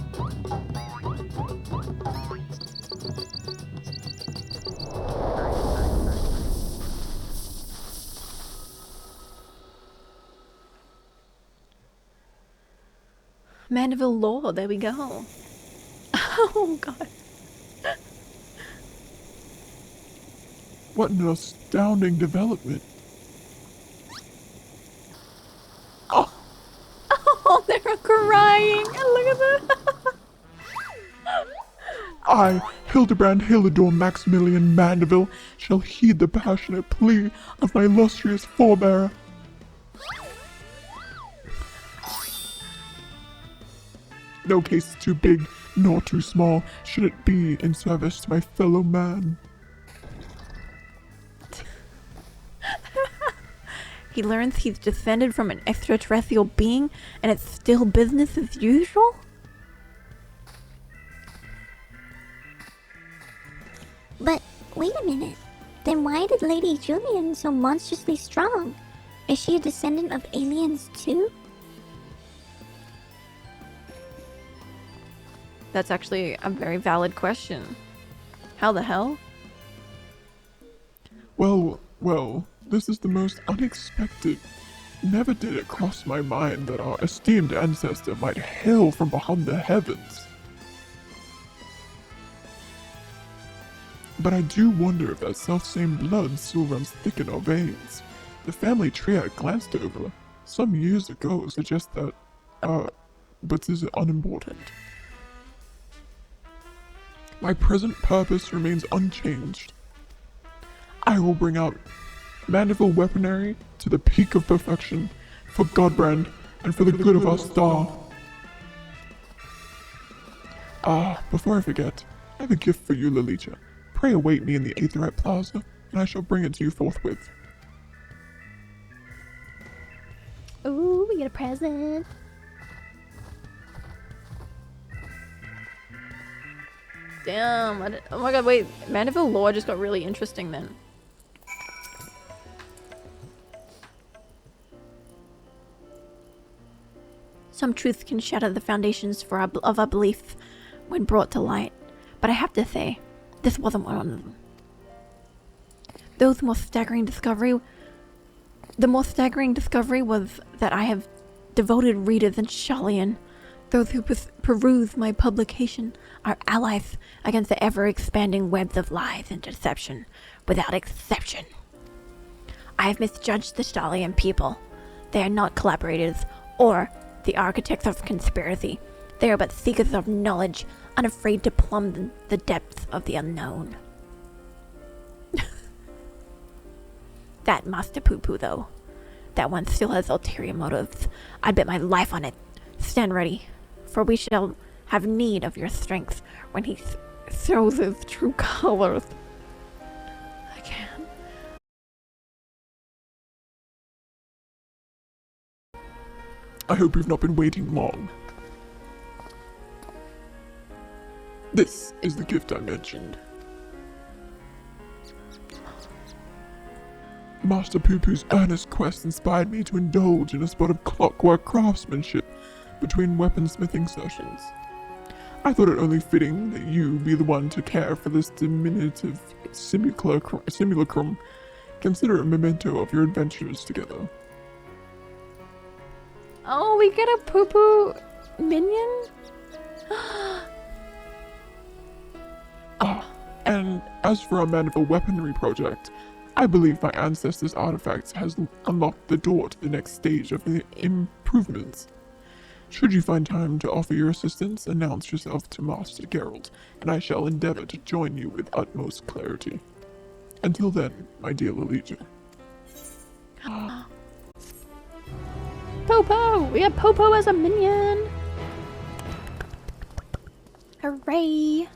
Mandeville lore, there we go. Oh god. What an astounding development. Oh, they're crying. Look at that. I, Hildibrand Hilidor Maximilian Mandeville, shall heed the passionate plea of my illustrious forebearer. No case is too big nor too small, should it be in service to my fellow man. He learns he's descended from an extraterrestrial being, and it's still business as usual? But wait a minute. Then why did Lady Julian so monstrously strong? Is she a descendant of aliens too? That's actually a very valid question. How the hell? Well, this is the most unexpected. Never did it cross my mind that our esteemed ancestor might hail from beyond the heavens. But I do wonder if that self-same blood still runs thick in our veins. The family tree I glanced over some years ago suggests that, but this is unimportant. My present purpose remains unchanged. I will bring out Mandeville weaponry to the peak of perfection for Godbrand and for the good of our star. Before I forget, I have a gift for you, Lilicha. Pray await me in the Aetherite Plaza, and I shall bring it to you forthwith. Ooh, we get a present. Damn. Oh my god, wait. Mandeville lore just got really interesting then. Some truths can shatter the foundations of our belief when brought to light, but I have to say, this wasn't one of them. The more staggering discovery was that I have devoted readers in Shalian. Those who peruse my publication are allies against the ever-expanding webs of lies and deception, without exception. I have misjudged the Shalian people. They are not collaborators or the architects of conspiracy. They are but seekers of knowledge, unafraid to plumb the depths of the unknown. That Master Poo-Poo, though. That one still has ulterior motives. I'd bet my life on it. Stand ready, for we shall have need of your strength when he shows his true colors. I can't. I hope you've not been waiting long. This is the gift I mentioned. Master Poo-Poo's earnest quest inspired me to indulge in a spot of clockwork craftsmanship between weaponsmithing sessions. I thought it only fitting that you be the one to care for this diminutive simulacrum. Consider it a memento of your adventures together. Oh, we get a poo-poo minion? And as for our manifold weaponry project, I believe my ancestors' artifacts has unlocked the door to the next stage of the improvements. Should you find time to offer your assistance, announce yourself to Master Geralt, and I shall endeavor to join you with utmost clarity. Until then, my dear Lolita. Popo! We have Popo as a minion! Hooray!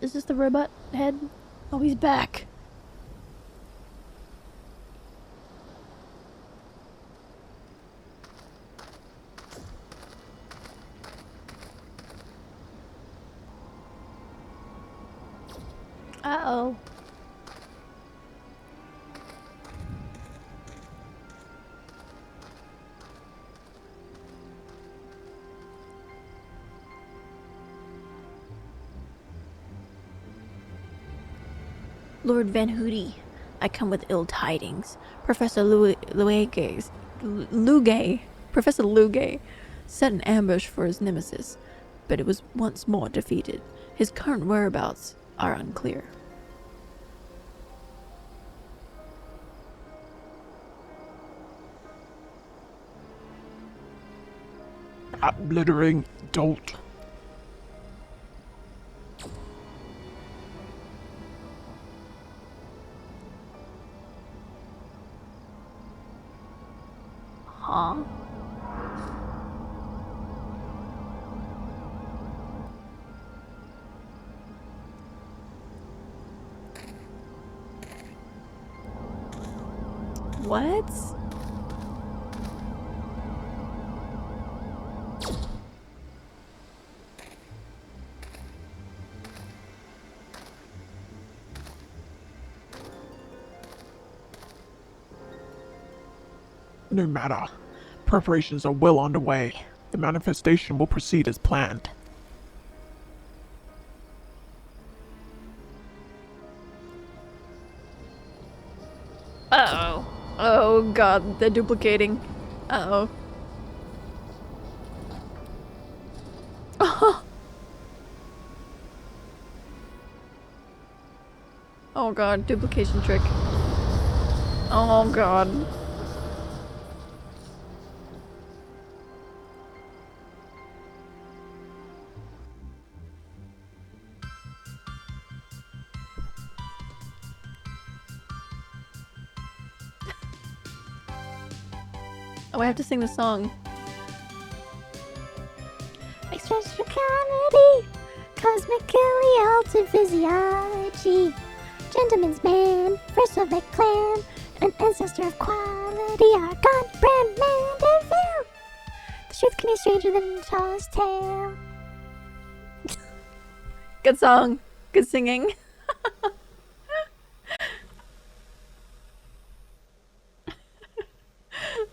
Is this the robot head? Oh, he's back. Uh-oh. Lord Van Hooty, I come with ill tidings. Professor Professor Lugay set an ambush for his nemesis, but it was once more defeated. His current whereabouts are unclear. That blithering dolt. Huh? What? No matter. Preparations are well underway. The manifestation will proceed as planned. Uh-oh. Oh god, they're duplicating. Uh-oh. Oh god, duplication trick. Oh god. Oh, I have to sing the song. Express for comedy, cosmically altered physiology. Gentleman's man, first of the clan, an ancestor of quality, Argon, brand Mandeville. The truth can be stranger than the tallest tale. Good song. Good singing.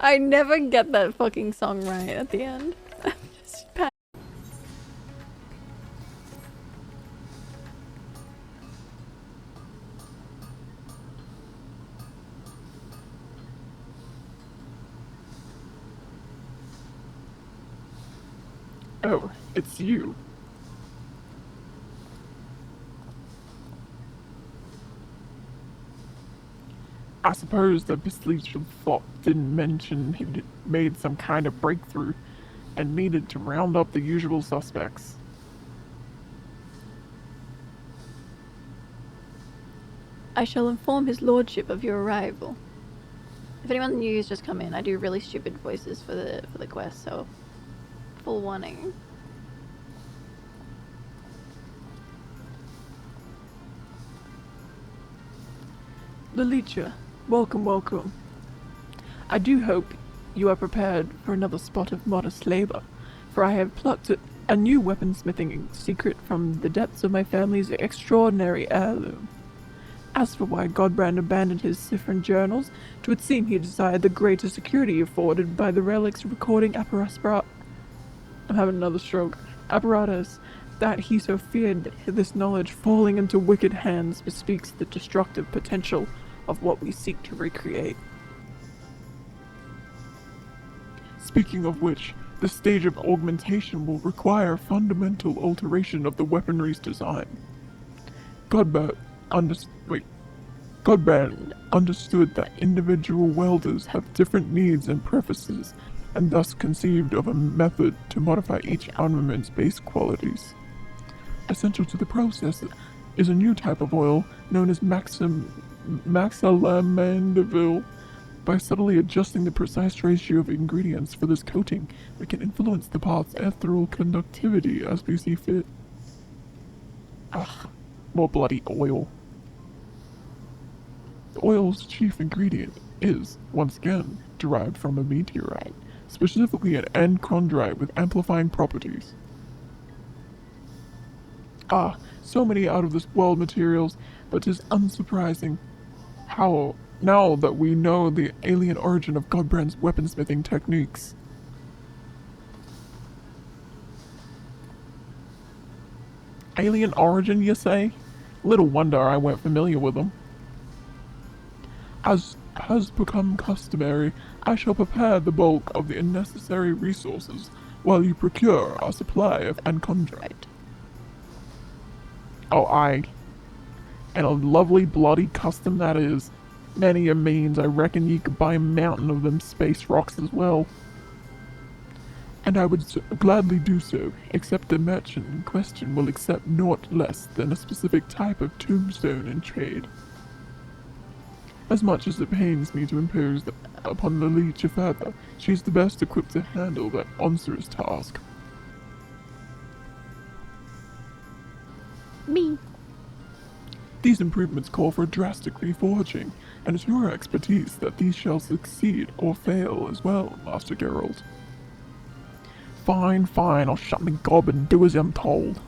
I never get that fucking song right at the end. I'm just bad. Oh, it's you. I suppose the bestial thought didn't mention he'd made some kind of breakthrough and needed to round up the usual suspects. I shall inform his lordship of your arrival. If anyone new has just come in, I do really stupid voices for the quest, so full warning. Lolita, welcome, welcome. I do hope you are prepared for another spot of modest labor, for I have plucked a new weaponsmithing secret from the depths of my family's extraordinary heirloom. As for why Godbrand abandoned his Siffrin journals, 'twould seem he desired the greater security afforded by the relic's recording I'm having another stroke. Apparatus, that he so feared that this knowledge falling into wicked hands bespeaks the destructive potential of what we seek to recreate. Speaking of which, the stage of augmentation will require fundamental alteration of the weaponry's design. Godbrand understood that individual welders have different needs and preferences, and thus conceived of a method to modify each armament's base qualities. Essential to the process is a new type of oil known as Maxilamandeville. By subtly adjusting the precise ratio of ingredients for this coating, we can influence the part's ethereal conductivity as we see fit. Ugh, more bloody oil. The oil's chief ingredient is, once again, derived from a meteorite, specifically an enchondrite with amplifying properties. So many out-of-this-world materials, but 'tis unsurprising how, now that we know the alien origin of Godbrand's weaponsmithing techniques. Alien origin, you say? Little wonder I weren't familiar with them. As has become customary, I shall prepare the bulk of the necessary resources while you procure our supply of enchondrite. Oh, aye. And a lovely bloody custom that is. Many a means I reckon you could buy a mountain of them space rocks as well. And I would gladly do so, except the merchant in question will accept naught less than a specific type of tombstone in trade. As much as it pains me to impose upon Lilicha further, she is the best equipped to handle that onerous task. Me. These improvements call for drastic reforging, and it's your expertise that these shall succeed or fail as well, Master Geralt. Fine, I'll shut my gob and do as I'm told.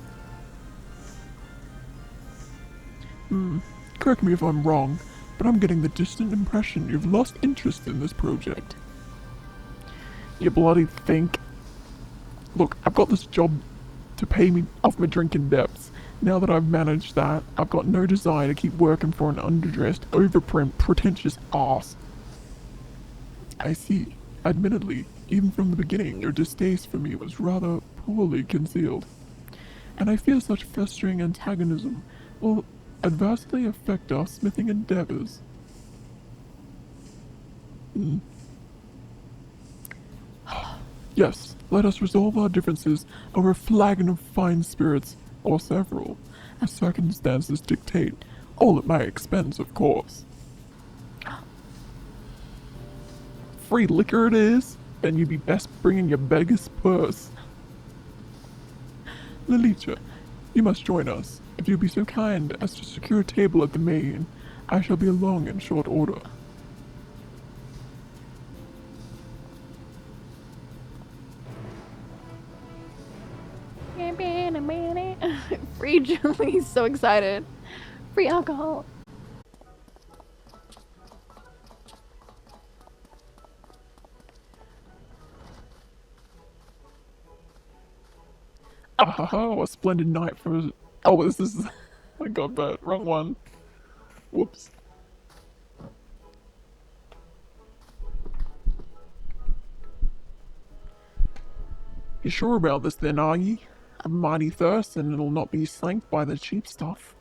Correct me if I'm wrong, but I'm getting the distant impression you've lost interest in this project. You bloody think? Look, I've got this job to pay me off my drinking debts. Now that I've managed that, I've got no desire to keep working for an underdressed, pretentious arse. I see. Admittedly, even from the beginning, your distaste for me was rather poorly concealed. And I fear such festering antagonism will adversely affect our smithing endeavors. Yes, let us resolve our differences over a flagon of fine spirits, or several, as circumstances dictate, all at my expense, of course. Free liquor it is? Then you'd be best bringing your beggar's purse. Lilicha, you must join us. If you'll be so kind as to secure a table at the main, I shall be along in short order. Free Julie, he's so excited. Free alcohol. Oh, a splendid night for... Oh, this is... I got that. Wrong one. Whoops. You sure about this then, are ye? I'm mighty thirsty and it'll not be slanked by the cheap stuff.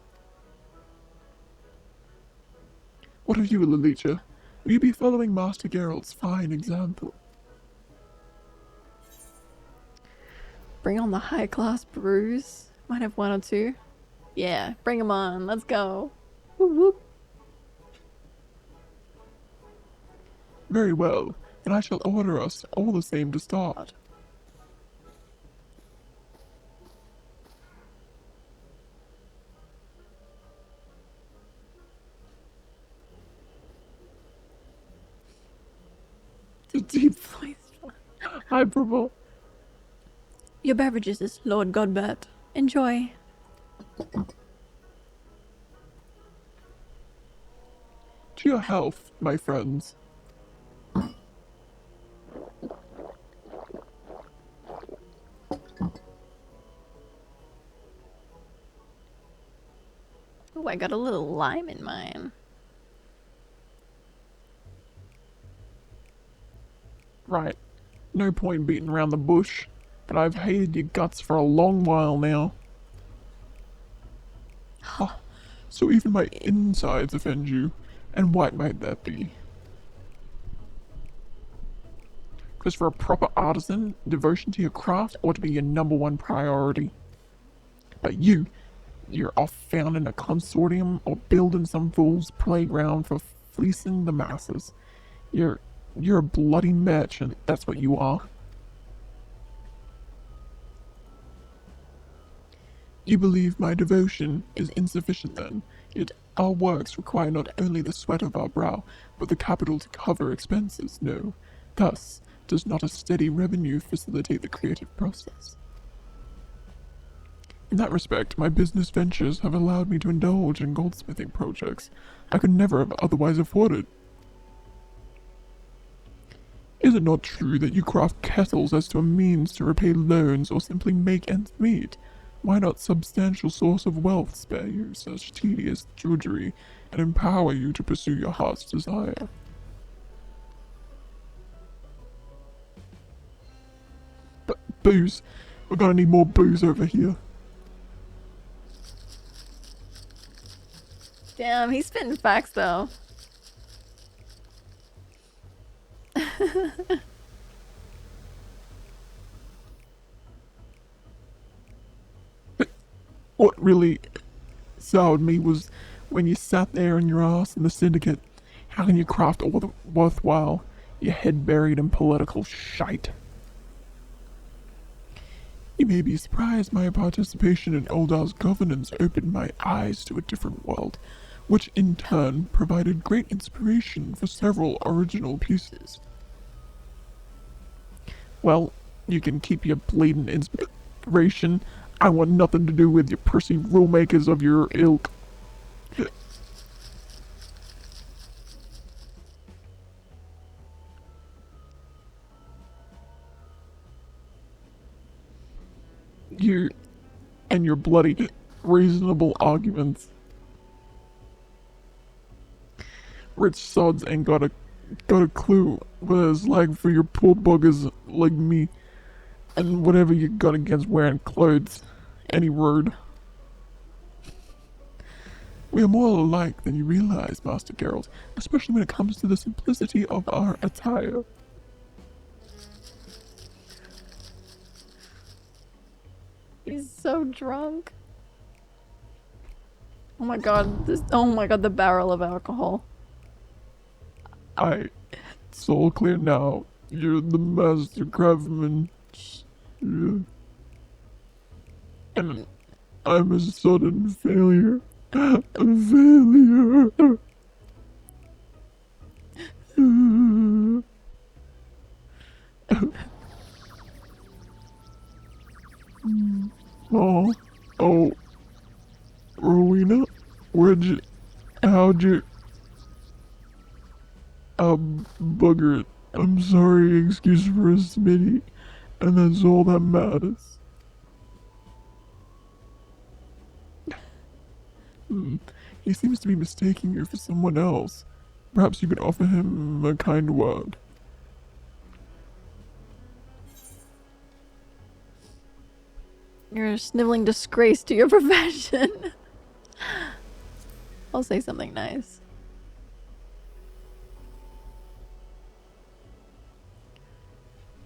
What of you, Lilicha? Will you be following Master Geralt's fine example? Bring on the high-class brews. Might have one or two. Yeah, bring them on. Let's go. Whoop whoop. Very well, and I shall order us all the same to start. The deep voice. Hi, Purple. Your beverages, Lord Godbert. Enjoy. To your health, my friends. Oh, I got a little lime in mine. Right. No point beating around the bush, but I've hated your guts for a long while now. Huh. So even my insides offend you, and why might that be? Because for a proper artisan, devotion to your craft ought to be your #1 priority. But you're off founding a consortium or building some fool's playground for fleecing the masses. You're a bloody merchant, that's what you are. You believe my devotion is insufficient then, yet our works require not only the sweat of our brow, but the capital to cover expenses, no. Thus, does not a steady revenue facilitate the creative process? In that respect, my business ventures have allowed me to indulge in goldsmithing projects I could never have otherwise afforded. Is it not true that you craft kettles as to a means to repay loans or simply make ends meet? Why not substantial source of wealth spare you such tedious drudgery and empower you to pursue your heart's desire? But booze. We're gonna need more booze over here. Damn, he's spitting facts though. What really soured me was when you sat there on your ass in the syndicate. How can you craft all the worthwhile, your head buried in political shite? You may be surprised my participation in Oldar's governance opened my eyes to a different world, which in turn provided great inspiration for several original pieces. Well, you can keep your bleeding inspiration. I want nothing to do with your pursy rulemakers of your ilk. You and your bloody reasonable arguments. Rich sods ain't got a clue what it's like for your poor buggers like me, and whatever you got against wearing clothes, any road. We are more alike than you realize, Master Geralt, especially when it comes to the simplicity of our attire. He's so drunk. Oh my god, the barrel of alcohol. It's all clear now. You're the master craftsman. Yeah. And I'm a sudden failure. A failure. Oh, Rowena, how'd you, bugger it. I'm sorry, excuse for a smitty, and that's all that matters. He seems to be mistaking you for someone else. Perhaps you could offer him a kind word. You're a sniveling disgrace to your profession. I'll say something nice.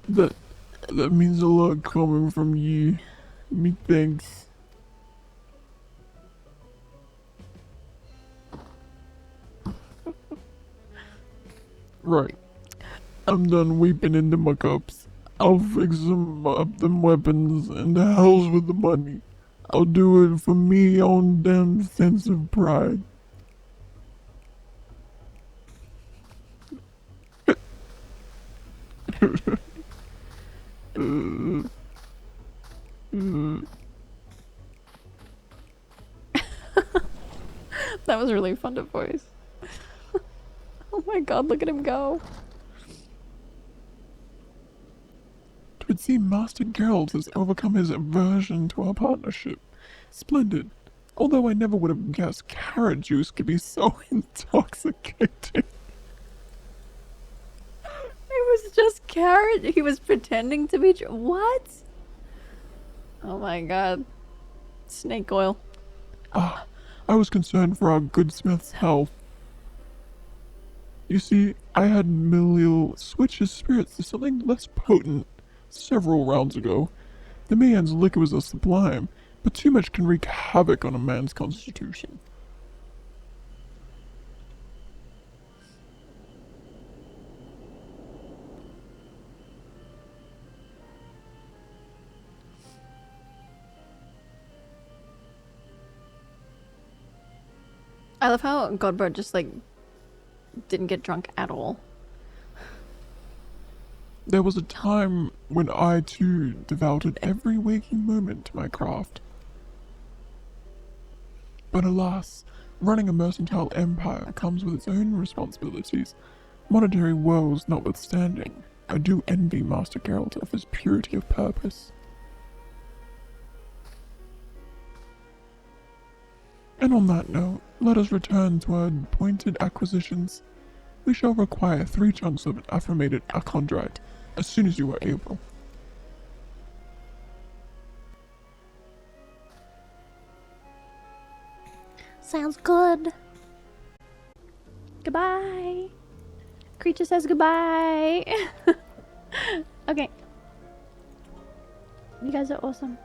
That means a lot coming from you. Methinks. Right. I'm done weeping into my cups. I'll fix them up them weapons and the hells with the money. I'll do it for me own damn sense of pride. That was really fun to voice. my god, look at him go. It would seem Master Geralt has overcome his aversion to our partnership. Splendid. Although I never would have guessed carrot juice could be so intoxicating. It was just carrot. He was pretending to be. What? Oh my god. Snake oil. Ah, I was concerned for our good smith's health. You see, I had Miliel switch his spirits to something less potent several rounds ago. The man's liquors are sublime, but too much can wreak havoc on a man's constitution. I love how Godbert just like didn't get drunk at all. There was a time when I too devoted every waking moment to my craft. But alas, running a mercantile empire comes with its own responsibilities, monetary woes notwithstanding. I do envy Master Geralt of his purity of purpose. And on that note, let us return to our appointed acquisitions. We shall require 3 chunks of affirmated achondrite as soon as you are able. Sounds good. Goodbye. Creature says goodbye. Okay. You guys are awesome.